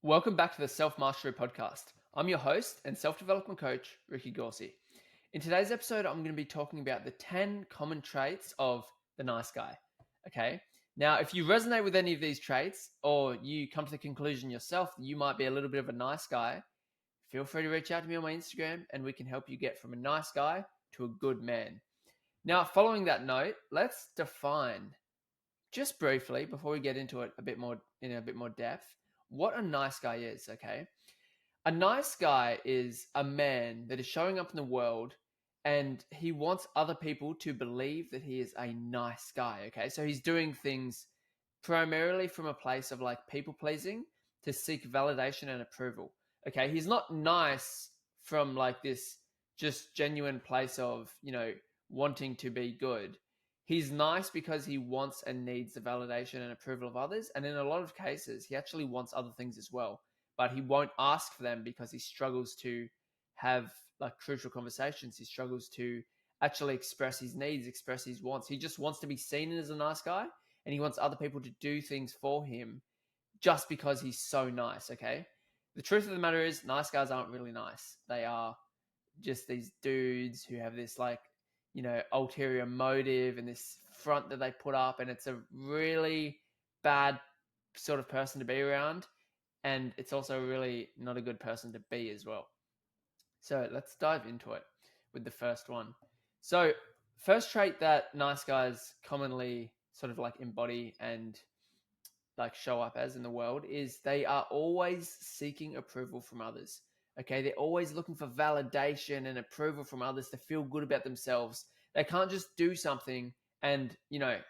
Welcome back to the Self Mastery Podcast. I'm your host and self development coach, Ricky Gorsey. In today's episode, I'm going to be talking about the 10 common traits of the nice guy. Okay. Now, if you resonate with any of these traits or you come to the conclusion yourself that you might be a little bit of a nice guy, feel free to reach out to me on my Instagram and we can help you get from a nice guy to a good man. Now, following that note, let's define just briefly before we get into it in a bit more depth what a nice guy is. Okay, a nice guy is a man that is showing up in the world and he wants other people to believe that he is a nice guy. Okay, so he's doing things primarily from a place of like people pleasing to seek validation and approval. Okay, he's not nice from like this just genuine place of wanting to be good. He's nice because he wants and needs the validation and approval of others, and in a lot of cases he actually wants other things as well, but he won't ask for them because he struggles to have like crucial conversations. He struggles to actually express his needs, express his wants. He just wants to be seen as a nice guy, and he wants other people to do things for him just because he's so nice. Okay, the truth of the matter is nice guys aren't really nice. They are just these dudes who have this like ulterior motive and this front that they put up, and it's a really bad sort of person to be around, and it's also really not a good person to be as well. So let's dive into it with the first one. So first trait that nice guys commonly sort of like embody and like show up as in the world is they are always seeking approval from others. Okay, they're always looking for validation and approval from others to feel good about themselves. They can't just do something and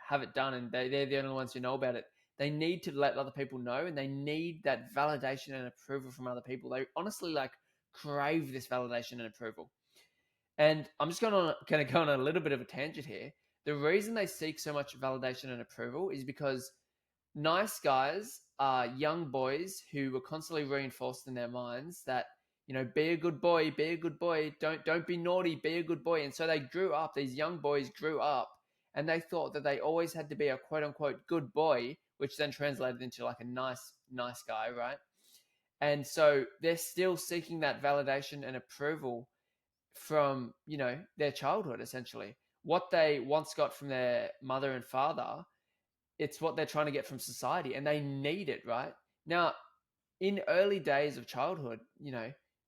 have it done and they're the only ones who know about it. They need to let other people know, and they need that validation and approval from other people. They honestly like crave this validation and approval. And I'm just going to go on a little bit of a tangent here. The reason they seek so much validation and approval is because nice guys are young boys who were constantly reinforced in their minds that be a good boy, be a good boy, don't be naughty, be a good boy. And so they grew up, these young boys grew up, and they thought that they always had to be a quote unquote good boy, which then translated into like a nice guy, right? And so they're still seeking that validation and approval from their childhood. Essentially what they once got from their mother and father, it's what they're trying to get from society, and they need it right now. In early days of childhood,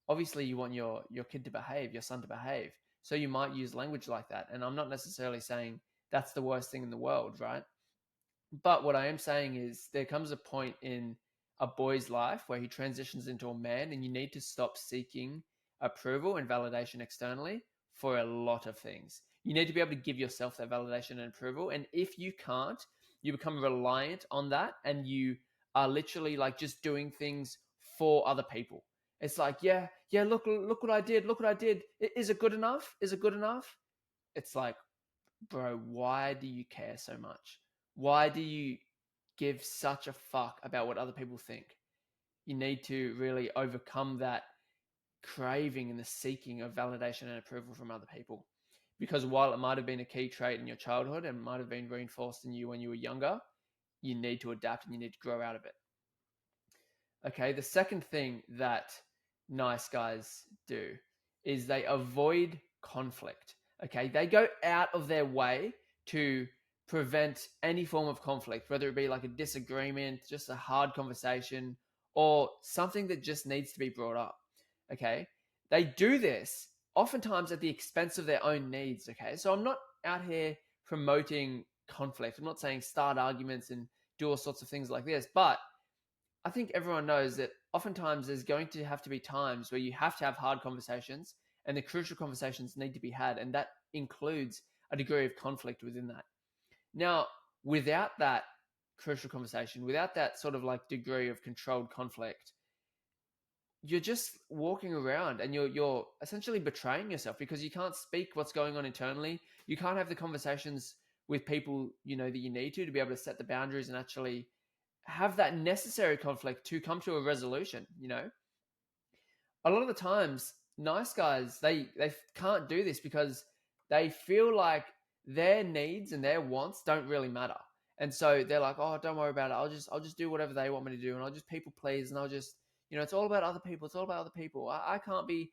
obviously you want your kid to behave, your son to behave, so you might use language like that. And I'm not necessarily saying that's the worst thing in the world, right? But what I am saying is there comes a point in a boy's life where he transitions into a man, and you need to stop seeking approval and validation externally for a lot of things. You need to be able to give yourself that validation and approval. And if you can't, you become reliant on that, and you are literally like just doing things for other people. It's like, yeah, look what I did. Look what I did. Is it good enough? Is it good enough? It's like, bro, why do you care so much? Why do you give such a fuck about what other people think? You need to really overcome that craving and the seeking of validation and approval from other people. Because while it might have been a key trait in your childhood and might have been reinforced in you when you were younger, you need to adapt and you need to grow out of it. Okay, the second thing that nice guys do is they avoid conflict. Okay, they go out of their way to prevent any form of conflict, whether it be like a disagreement, just a hard conversation, or something that just needs to be brought up. Okay, they do this oftentimes at the expense of their own needs. Okay, so I'm not out here promoting conflict. I'm not saying start arguments and do all sorts of things like this, but I think everyone knows that oftentimes there's going to have to be times where you have to have hard conversations, and the crucial conversations need to be had. And that includes a degree of conflict within that. Now, without that crucial conversation, without that sort of like degree of controlled conflict, you're just walking around and you're essentially betraying yourself because you can't speak what's going on internally. You can't have the conversations with people, that you need to be able to set the boundaries and actually have that necessary conflict to come to a resolution. A lot of the times nice guys, they can't do this because they feel like their needs and their wants don't really matter. And so they're like, oh, don't worry about it, I'll just do whatever they want me to do, and I'll just people please, and I'll just It's all about other people. It's all about other people. I can't be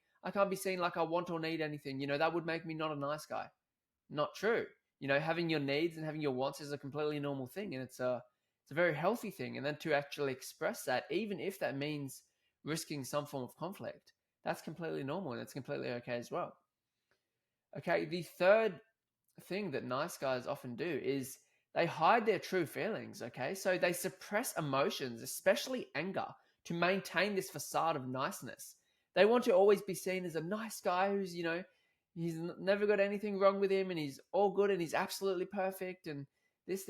seen like I want or need anything. That would make me not a nice guy. Not true. Having your needs and having your wants is a completely normal thing, and it's a very healthy thing. And then to actually express that, even if that means risking some form of conflict, that's completely normal and it's completely okay as well. Okay, the third thing that nice guys often do is they hide their true feelings. Okay, so they suppress emotions, especially anger, to maintain this facade of niceness. They want to always be seen as a nice guy who's, he's never got anything wrong with him and he's all good and he's absolutely perfect and this.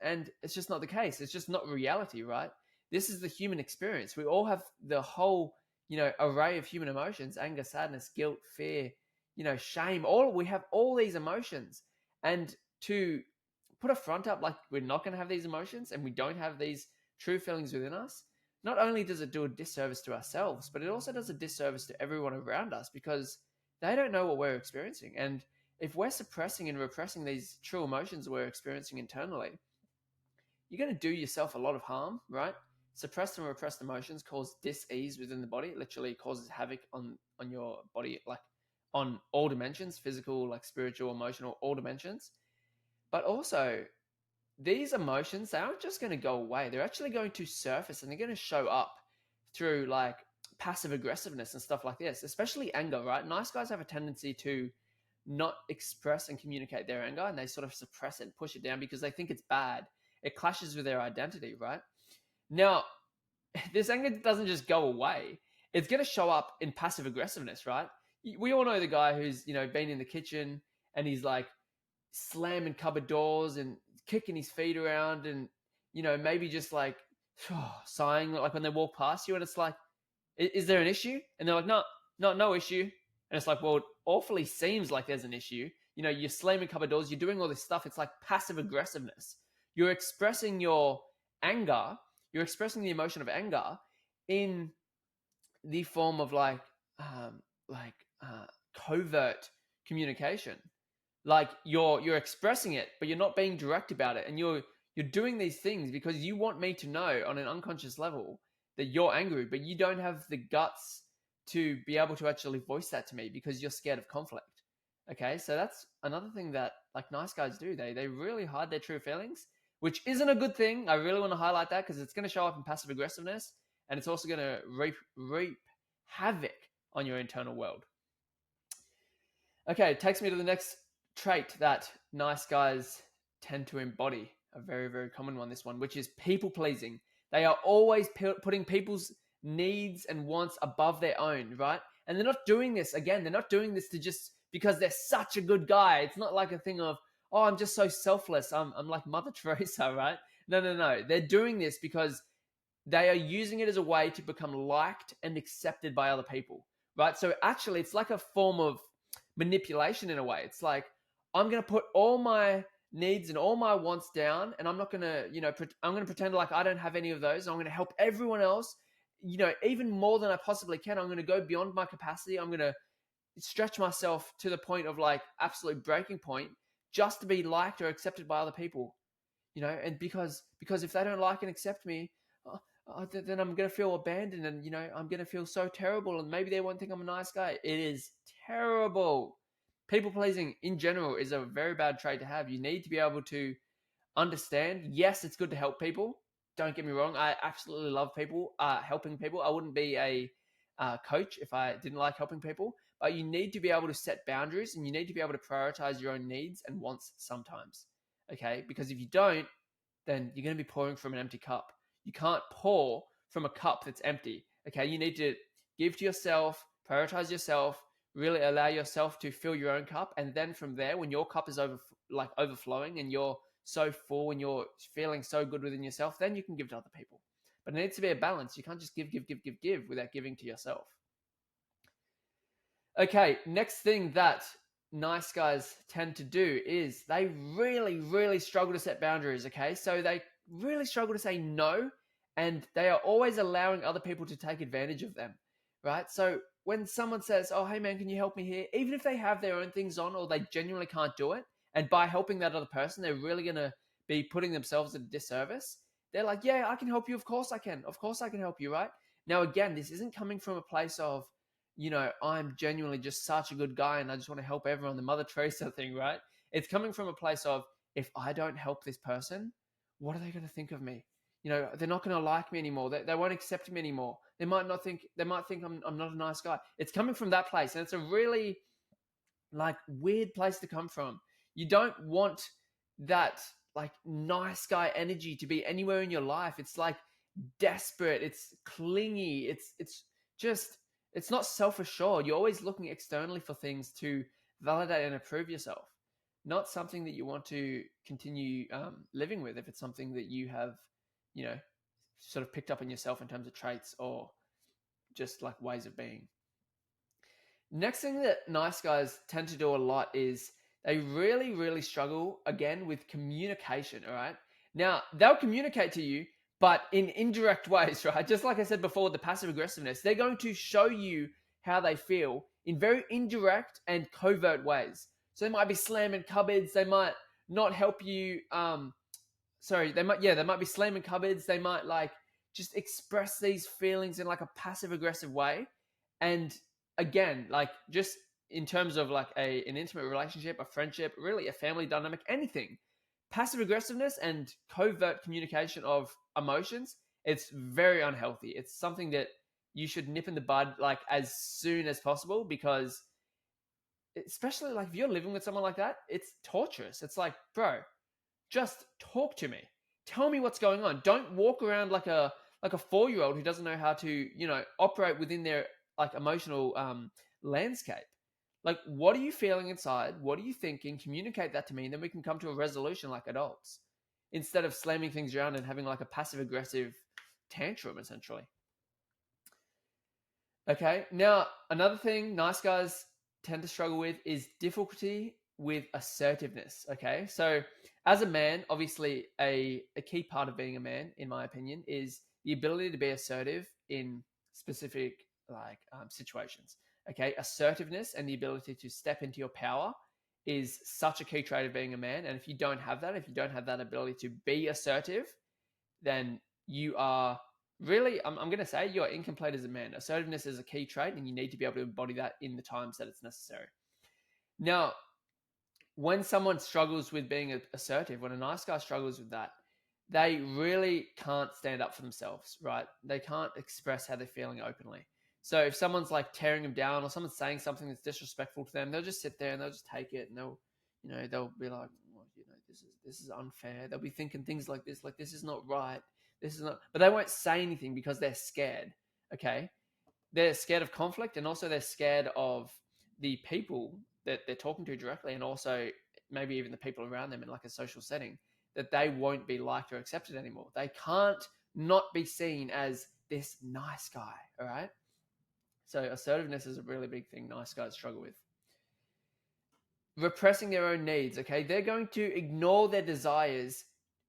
And it's just not the case. It's just not reality, right? This is the human experience. We all have the whole, array of human emotions: anger, sadness, guilt, fear, shame. We have all these emotions. And to put a front up like we're not going to have these emotions and we don't have these true feelings within us, not only does it do a disservice to ourselves, but it also does a disservice to everyone around us, because they don't know what we're experiencing. And if we're suppressing and repressing these true emotions we're experiencing internally, you're going to do yourself a lot of harm, right? Suppressed and repressed emotions cause dis-ease within the body. It literally causes havoc on your body, like on all dimensions: physical, like spiritual, emotional, all dimensions. But also, these emotions, they aren't just going to go away. They're actually going to surface and they're going to show up through like passive aggressiveness and stuff like this, especially anger, right? Nice guys have a tendency to not express and communicate their anger, and they sort of suppress it and push it down because they think it's bad. It clashes with their identity, right? Now, this anger doesn't just go away. It's going to show up in passive aggressiveness, right? We all know the guy who's, been in the kitchen and he's like slamming cupboard doors and kicking his feet around and, maybe just like sighing like when they walk past you, and it's like, is there an issue? And they're like, no issue. And it's like, well, it awfully seems like there's an issue. You're slamming cupboard doors, you're doing all this stuff. It's like passive aggressiveness. You're expressing your anger, you're expressing the emotion of anger in the form of covert communication. Like you're expressing it, but you're not being direct about it. And you're doing these things because you want me to know on an unconscious level that you're angry, but you don't have the guts to be able to actually voice that to me because you're scared of conflict. Okay, so that's another thing that like nice guys do. They really hide their true feelings, which isn't a good thing. I really want to highlight that because it's going to show up in passive aggressiveness, and it's also going to reap havoc on your internal world. Okay, it takes me to the next trait that nice guys tend to embody, a very, very common one, this one, which is people pleasing. They are always putting people's needs and wants above their own, right? And they're not doing this, again, they're not doing this to just because they're such a good guy. It's not like a thing of, oh, I'm just so selfless. I'm like Mother Teresa, right? No. They're doing this because they are using it as a way to become liked and accepted by other people, right? So actually, it's like a form of manipulation in a way. It's like, I'm going to put all my needs and all my wants down, and I'm not going to, I'm going to pretend like I don't have any of those. I'm going to help everyone else, even more than I possibly can. I'm going to go beyond my capacity. I'm going to stretch myself to the point of like absolute breaking point just to be liked or accepted by other people, and because if they don't like and accept me, then I'm going to feel abandoned and, I'm going to feel so terrible and maybe they won't think I'm a nice guy. It is terrible. People pleasing in general is a very bad trait to have. You need to be able to understand, yes, it's good to help people. Don't get me wrong. I absolutely love people, helping people. I wouldn't be a coach if I didn't like helping people. But you need to be able to set boundaries and you need to be able to prioritize your own needs and wants sometimes. Okay? Because if you don't, then you're going to be pouring from an empty cup. You can't pour from a cup that's empty. Okay? You need to give to yourself, prioritize yourself, really allow yourself to fill your own cup. And then from there, when your cup is overflowing and you're so full and you're feeling so good within yourself, then you can give to other people. But it needs to be a balance. You can't just give without giving to yourself. Okay, next thing that nice guys tend to do is they really, really struggle to set boundaries, okay? So they really struggle to say no, and they are always allowing other people to take advantage of them, right? So when someone says, oh, hey man, can you help me here? Even if they have their own things on or they genuinely can't do it, and by helping that other person, they're really going to be putting themselves at a disservice. They're like, yeah, I can help you. Of course I can. Of course I can help you, right? Now, again, this isn't coming from a place of, I'm genuinely just such a good guy and I just want to help everyone, the Mother Teresa thing, right? It's coming from a place of, if I don't help this person, what are they going to think of me? They're not going to like me anymore. They won't accept me anymore. They might think I'm not a nice guy. It's coming from that place. And it's a really like weird place to come from. You don't want that like nice guy energy to be anywhere in your life. It's like desperate, it's clingy, it's not self-assured. You're always looking externally for things to validate and approve yourself. Not something that you want to continue living with if it's something that you have, sort of picked up in yourself in terms of traits or just like ways of being. Next thing that nice guys tend to do a lot is they really, really struggle again with communication. All right. Now they'll communicate to you, but in indirect ways, right? Just like I said before, the passive aggressiveness, they're going to show you how they feel in very indirect and covert ways. So they might be slamming cupboards. They might not help you. They might be slamming cupboards. They might like just express these feelings in like a passive aggressive way. And again, like just in terms of like an intimate relationship, a friendship, really a family dynamic, anything, passive aggressiveness and covert communication of emotions, it's very unhealthy. It's something that you should nip in the bud like as soon as possible, because especially like if you're living with someone like that, it's torturous. It's like, bro, just talk to me. Tell me what's going on. Don't walk around like a 4-year-old who doesn't know how to, operate within their like emotional landscape. Like, what are you feeling inside? What are you thinking? Communicate that to me, and then we can come to a resolution like adults, instead of slamming things around and having like a passive aggressive tantrum, essentially. Okay, now another thing nice guys tend to struggle with is difficulty with assertiveness. Okay, so as a man, obviously a key part of being a man, in my opinion, is the ability to be assertive in specific like situations. Okay, assertiveness and the ability to step into your power is such a key trait of being a man. And if you don't have that ability to be assertive, then you are really, I'm going to say, you're incomplete as a man. Assertiveness is a key trait, and you need to be able to embody that in the times that it's necessary. Now, when someone struggles with being assertive, when a nice guy struggles with that, they really can't stand up for themselves, right? They can't express how they're feeling openly. So if someone's like tearing them down, or someone's saying something that's disrespectful to them, they'll just sit there and they'll just take it, and they'll be like, well, this is unfair. They'll be thinking things like this is not right. This is not, but they won't say anything because they're scared. Okay. They're scared of conflict, and also they're scared of the people that they're talking to directly, and also maybe even the people around them in like a social setting, that they won't be liked or accepted anymore. They can't not be seen as this nice guy. All right. So assertiveness is a really big thing nice guys struggle with. Repressing their own needs, okay? They're going to ignore their desires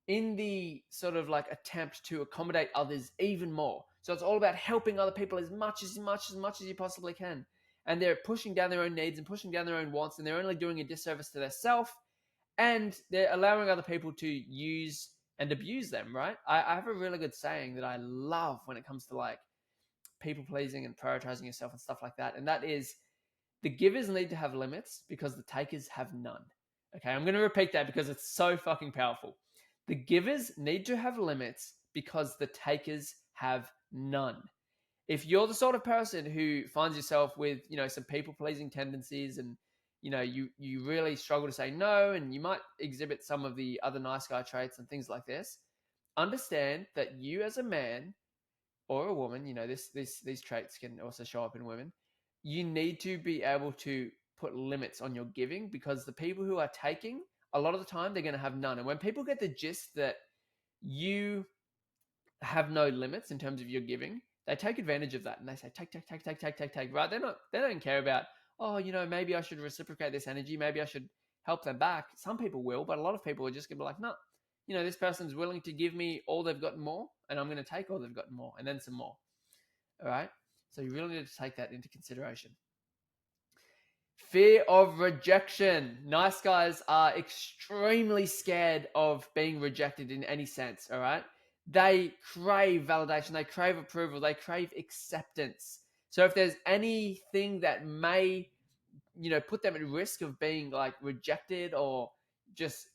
in the sort of like attempt to accommodate others even more. So it's all about helping other people as much as you possibly can. And they're pushing down their own needs and pushing down their own wants, and they're only doing a disservice to themselves, and they're allowing other people to use and abuse them, right? I have a really good saying that I love when it comes to like people pleasing and prioritizing yourself and stuff like that. And that is, the givers need to have limits because the takers have none. Okay, I'm going to repeat that because it's so fucking powerful. The givers need to have limits because the takers have none. If you're the sort of person who finds yourself with, some people pleasing tendencies, and you really struggle to say no, and you might exhibit some of the other nice guy traits and things like this, understand that you as a man or a woman, these traits can also show up in women. You need to be able to put limits on your giving, because the people who are taking, a lot of the time, they're going to have none. And when people get the gist that you have no limits in terms of your giving, they take advantage of that, and they say, take, right? They don't care about, maybe I should reciprocate this energy. Maybe I should help them back. Some people will, but a lot of people are just going to be like, no, this person's willing to give me all they've got and more, and I'm going to take all they've got and more, and then some more. All right. So you really need to take that into consideration. Fear of rejection. Nice guys are extremely scared of being rejected in any sense. All right. they crave validation, they crave approval, they crave acceptance. So if there's anything that may, put them at risk of being like rejected or just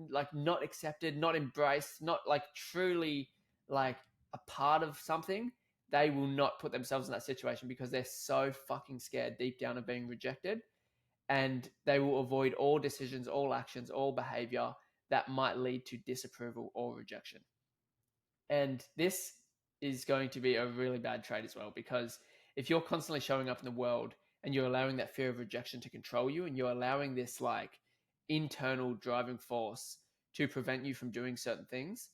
like not accepted, not embraced, not like truly like a part of something, they will not put themselves in that situation because they're so fucking scared deep down of being rejected, and they will avoid all decisions, all actions, all behavior that might lead to disapproval or rejection. And this is going to be a really bad trait as well, because if you're constantly showing up in the world and you're allowing that fear of rejection to control you, and you're allowing this like internal driving force to prevent you from doing certain things,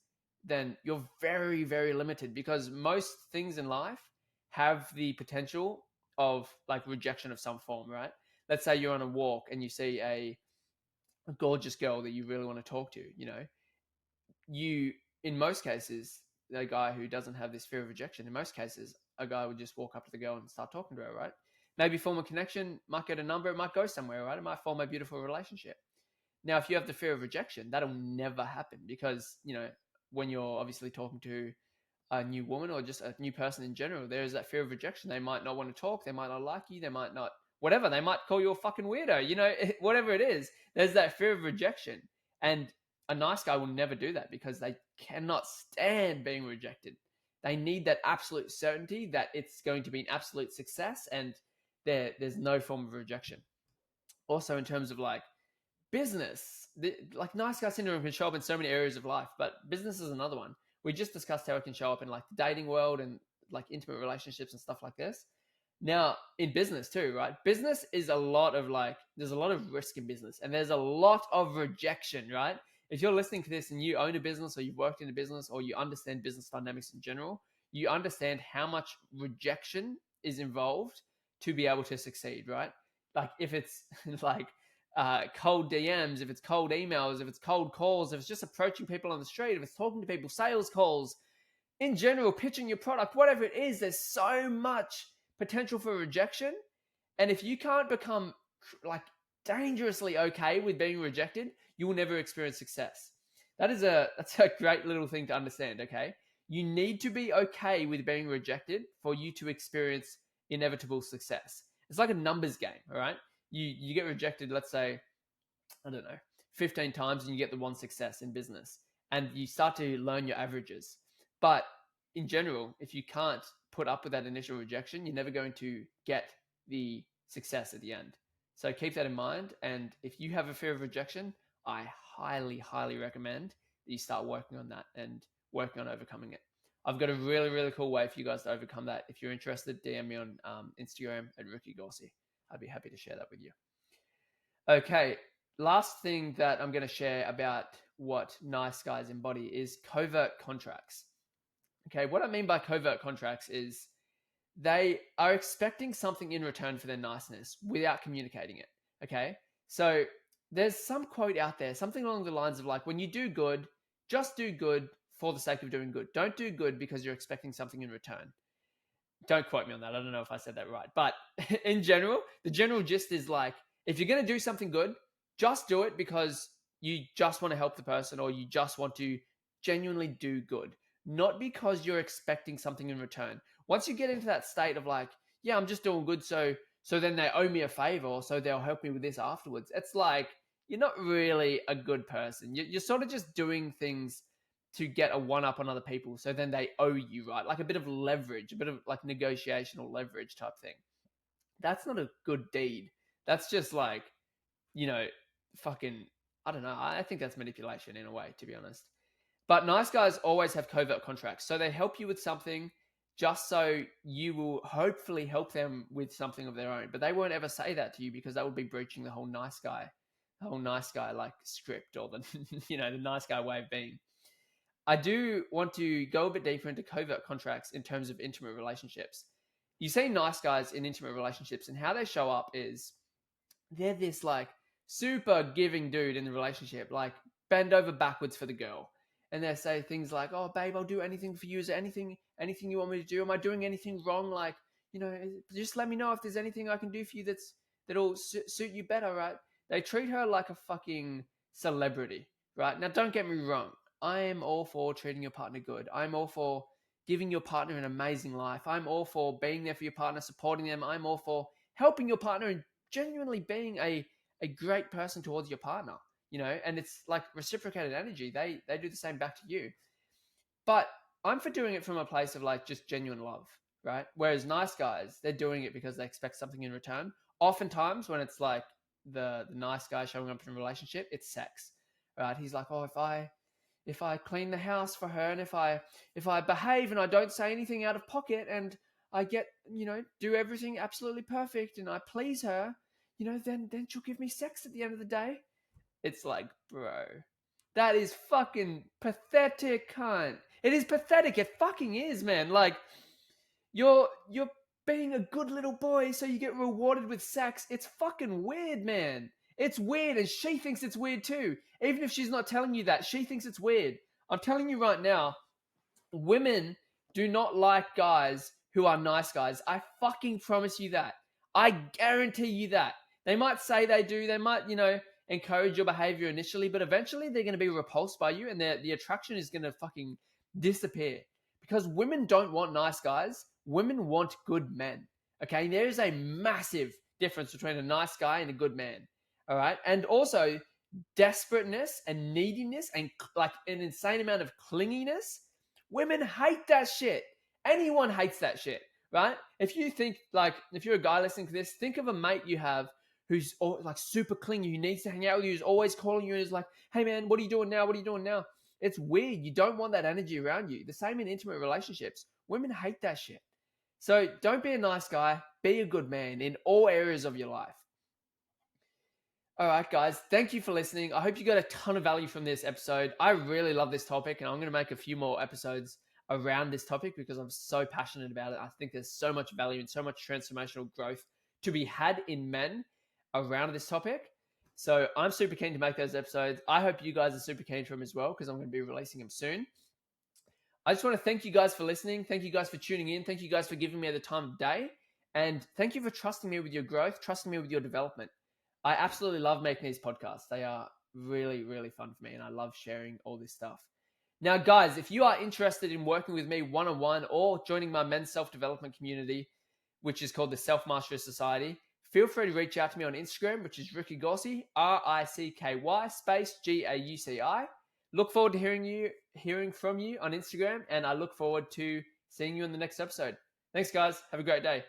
then you're very, very limited, because most things in life have the potential of like rejection of some form, right? Let's say you're on a walk and you see a gorgeous girl that you really want to talk to, you, in most cases, a guy who doesn't have this fear of rejection, in most cases, a guy would just walk up to the girl and start talking to her, right? Maybe form a connection, might get a number, it might go somewhere, right? It might form a beautiful relationship. Now, if you have the fear of rejection, that'll never happen, because, when you're obviously talking to a new woman or just a new person in general, there is that fear of rejection. They might not want to talk. They might not like you. They might not, whatever. They might call you a fucking weirdo, whatever it is. There's that fear of rejection. And a nice guy will never do that, because they cannot stand being rejected. They need that absolute certainty that it's going to be an absolute success, and there's no form of rejection. Also, in terms of like business, like nice guy syndrome can show up in so many areas of life, but business is another one. We just discussed how it can show up in like the dating world and like intimate relationships and stuff like this. Now, in business too, right? Business is a lot of like, there's a lot of risk in business, and there's a lot of rejection, right? If you're listening to this and you own a business, or you've worked in a business, or you understand business dynamics in general, you understand how much rejection is involved to be able to succeed, right? Like if it's like cold DMs, if it's cold emails, if it's cold calls, if it's just approaching people on the street, if it's talking to people, sales calls, in general, pitching your product, whatever it is, there's so much potential for rejection. And if you can't become like dangerously okay with being rejected, you will never experience success. That's a great little thing to understand, okay? You need to be okay with being rejected for you to experience inevitable success. It's like a numbers game, all right? You get rejected, let's say, I don't know, 15 times, and you get the one success in business. And you start to learn your averages. But in general, if you can't put up with that initial rejection, you're never going to get the success at the end. So keep that in mind. And if you have a fear of rejection, I highly, highly recommend that you start working on that and working on overcoming it. I've got a really, really cool way for you guys to overcome that. If you're interested, DM me on Instagram at Ricky Gorsey. I'd be happy to share that with you. Okay, last thing that I'm going to share about what nice guys embody is covert contracts. Okay, what I mean by covert contracts is they are expecting something in return for their niceness without communicating it. Okay, so there's some quote out there, something along the lines of like, when you do good, just do good for the sake of doing good. Don't do good because you're expecting something in return. Don't quote me on that. I don't know if I said that right. But in general, the general gist is like, if you're going to do something good, just do it because you just want to help the person, or you just want to genuinely do good, not because you're expecting something in return. Once you get into that state of like, yeah, I'm just doing good, so then they owe me a favor, so they'll help me with this afterwards. It's like, you're not really a good person. You're sort of just doing things to get a one up on other people, so then they owe you, right? Like a bit of leverage, a bit of like negotiation or leverage type thing. That's not a good deed. That's just like, you know, fucking, I don't know. I think that's manipulation in a way, to be honest. But nice guys always have covert contracts. So they help you with something just so you will hopefully help them with something of their own. But they won't ever say that to you, because that would be breaching the whole nice guy like script, or the, the nice guy way of being. I do want to go a bit deeper into covert contracts in terms of intimate relationships. You see nice guys in intimate relationships, and how they show up is they're this like super giving dude in the relationship, like bend over backwards for the girl. And they say things like, "Oh, babe, I'll do anything for you. Is there anything you want me to do? Am I doing anything wrong? Like, just let me know if there's anything I can do for you that'll suit you better, right?" They treat her like a fucking celebrity, right? Now, don't get me wrong. I am all for treating your partner good. I'm all for giving your partner an amazing life. I'm all for being there for your partner, supporting them. I'm all for helping your partner and genuinely being a great person towards your partner, and it's like reciprocated energy. They do the same back to you. But I'm for doing it from a place of like just genuine love, right? Whereas nice guys, they're doing it because they expect something in return. Oftentimes when it's like the nice guy showing up in a relationship, it's sex, right? He's like, oh, if I clean the house for her and if I behave and I don't say anything out of pocket and I get, do everything absolutely perfect and I please her, then she'll give me sex at the end of the day. It's like, bro, that is fucking pathetic, cunt. It is pathetic. It fucking is, man. Like, you're being a good little boy so you get rewarded with sex. It's fucking weird, man. It's weird, and she thinks it's weird too. Even if she's not telling you that, she thinks it's weird. I'm telling you right now, women do not like guys who are nice guys. I fucking promise you that. I guarantee you that. They might say they do. They might, encourage your behavior initially, but eventually they're going to be repulsed by you and the attraction is going to fucking disappear. Because women don't want nice guys. Women want good men. Okay? There is a massive difference between a nice guy and a good man. All right? And also, desperateness and neediness and like an insane amount of clinginess. Women hate that shit. Anyone hates that shit, right? If you're a guy listening to this, think of a mate you have who's like super clingy, who needs to hang out with you, who's always calling you and is like, hey man, what are you doing now? What are you doing now? It's weird. You don't want that energy around you. The same in intimate relationships. Women hate that shit. So don't be a nice guy. Be a good man in all areas of your life. All right, guys, thank you for listening. I hope you got a ton of value from this episode. I really love this topic, and I'm going to make a few more episodes around this topic because I'm so passionate about it. I think there's so much value and so much transformational growth to be had in men around this topic. So I'm super keen to make those episodes. I hope you guys are super keen for them as well because I'm going to be releasing them soon. I just want to thank you guys for listening. Thank you guys for tuning in. Thank you guys for giving me the time of day. And thank you for trusting me with your growth, trusting me with your development. I absolutely love making these podcasts. They are really, really fun for me, and I love sharing all this stuff. Now, guys, if you are interested in working with me one-on-one or joining my men's self-development community, which is called the Self-Mastery Society, feel free to reach out to me on Instagram, which is Ricky Gauci, RICKY space GAUCI. Look forward to hearing from you on Instagram, and I look forward to seeing you in the next episode. Thanks, guys. Have a great day.